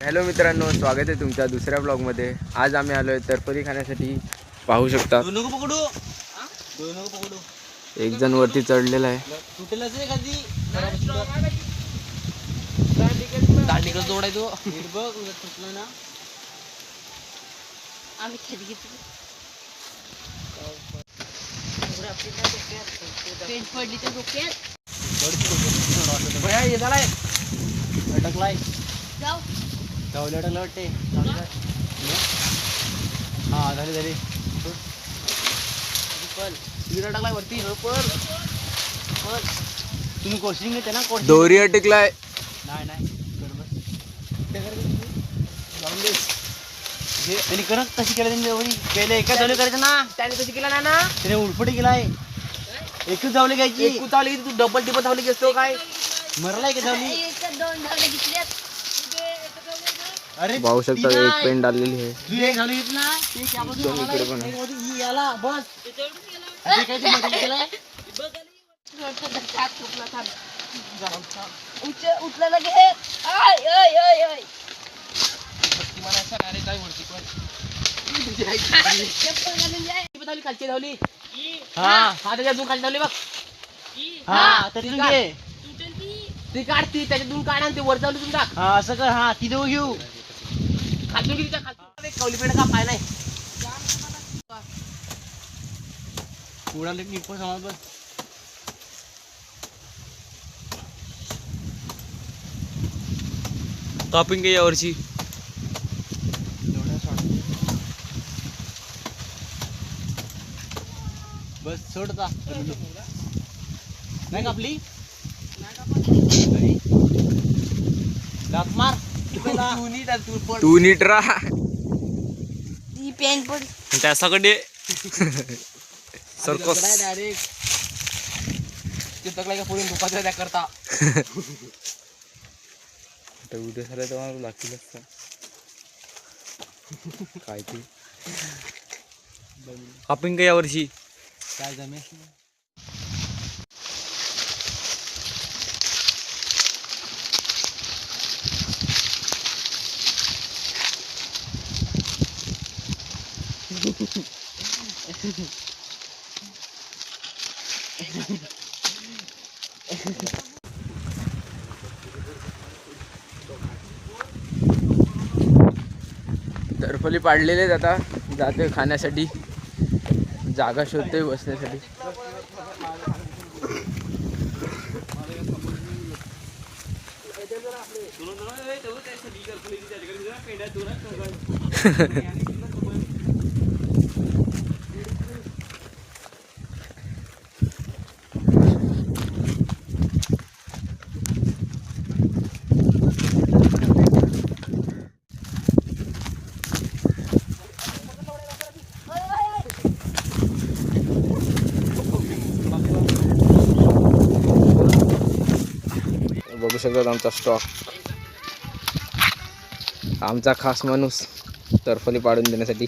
Hello मित्रांनो, स्वागत आहे तुमच्या दुसऱ्या ब्लॉगमध्ये। आज आम्ही आलोय तरफरी खाण्यासाठी। पाहू शकता एक जण वरती चढलेला आहे। हा झाली टाकलाय वरती तुम्ही कोशिंग घेते ना दोरी अटकलाय। नाही त्यांनी करत कशी केलं त्यांनी पहिले एका जावली करायचं ना, त्याने कशी केला ना त्याने उलफटी केलाय। एकच जावली घ्यायची, एक कुतावली तू डबल टिबल धावली घेतो काय मरलाय का जावली? अरे पाहू शकता एक पेन डाललेली आहे। तू एक झाली ना दोन इकडे पण आहे। याला बस काय ते बदल केलाय उचला लगे आय आय आय आय मला असा डायरेक्ट काय वरती पण धावली खालची धावली। हा हा त्याच्या दोन खाली धावली बघ। हा तरी घे ती काढती त्याच्या दोन काढा ते वर जावली तुमचा। हा असं कर, हा ती देऊ घेऊ खालून तिच्या खाली कवली पेड का पाय नाही उडाले की पण समज बस। टॉपिंग आहे यावर्षी। बस सोडता नाही कापली दात मार तू नीट राहा। ती पेन पड त्याच्याकडे सर्कस डायरेक्ट चितकला का पुढून दुपारच्या त्या करता आता उद्या झालं तर मला लागतीलच काय ते टॉपिंग आहे यावर्षी। काय जमे तरफली पाडलेले आहेत। आता जाते खाण्यासाठी, जागा शोधतोय बसण्यासाठी। बघू शकतात आमचा स्टॉक, आमचा खास माणूस तरफली पाडून देण्यासाठी।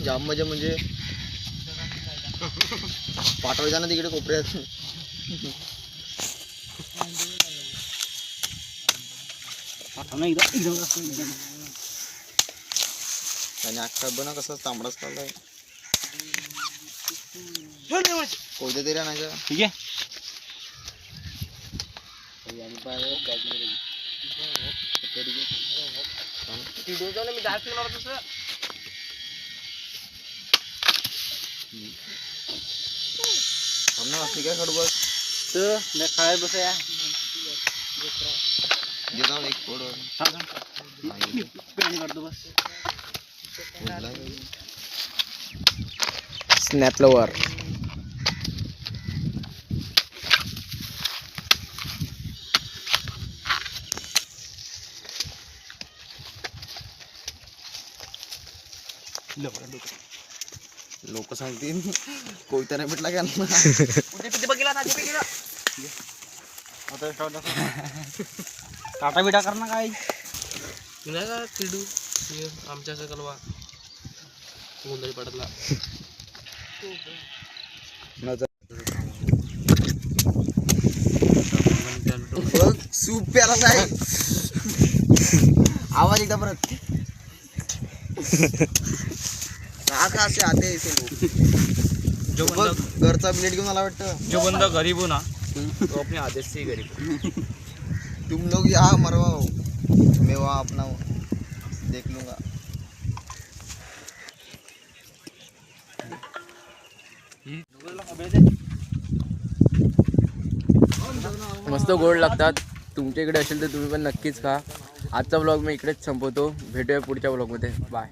जाम मजा म्हणजे पाठवायचा ना तिकडे कोपऱ्यात। आणि अख्खा बना कसा तांबडाच चाललाय कोणत्या तरी आणायचं। ठीक आहे मी डायरेक्ट काय खडबस तर खाय बस या एक फोड करतो बस स्नॅप लवर लोक सांगतील कोयता नाही भेटला का टाटा बिटा कर ना काय नाही का किडू आमच्या कलवा गोंधळी पडतला सूप प्याला नाही आवाज एकदा परत का असे आते ऐसे लोग घरचा प्लेट घेऊन मला वाटतं जो बंदा गरीब हो ना तो अपने आदत से ही गरीब तुम लोग यहाँ मरवाओ मैं वहाँ अपना देख लूंगा. मस्त गोड लागतात. तुमच्या इकडे असेल तर तुम्ही पण नक्कीच खा. आजचा ब्लॉग मी इकडेच संपवतो. भेटूया पुढच्या ब्लॉगमध्ये. बाय.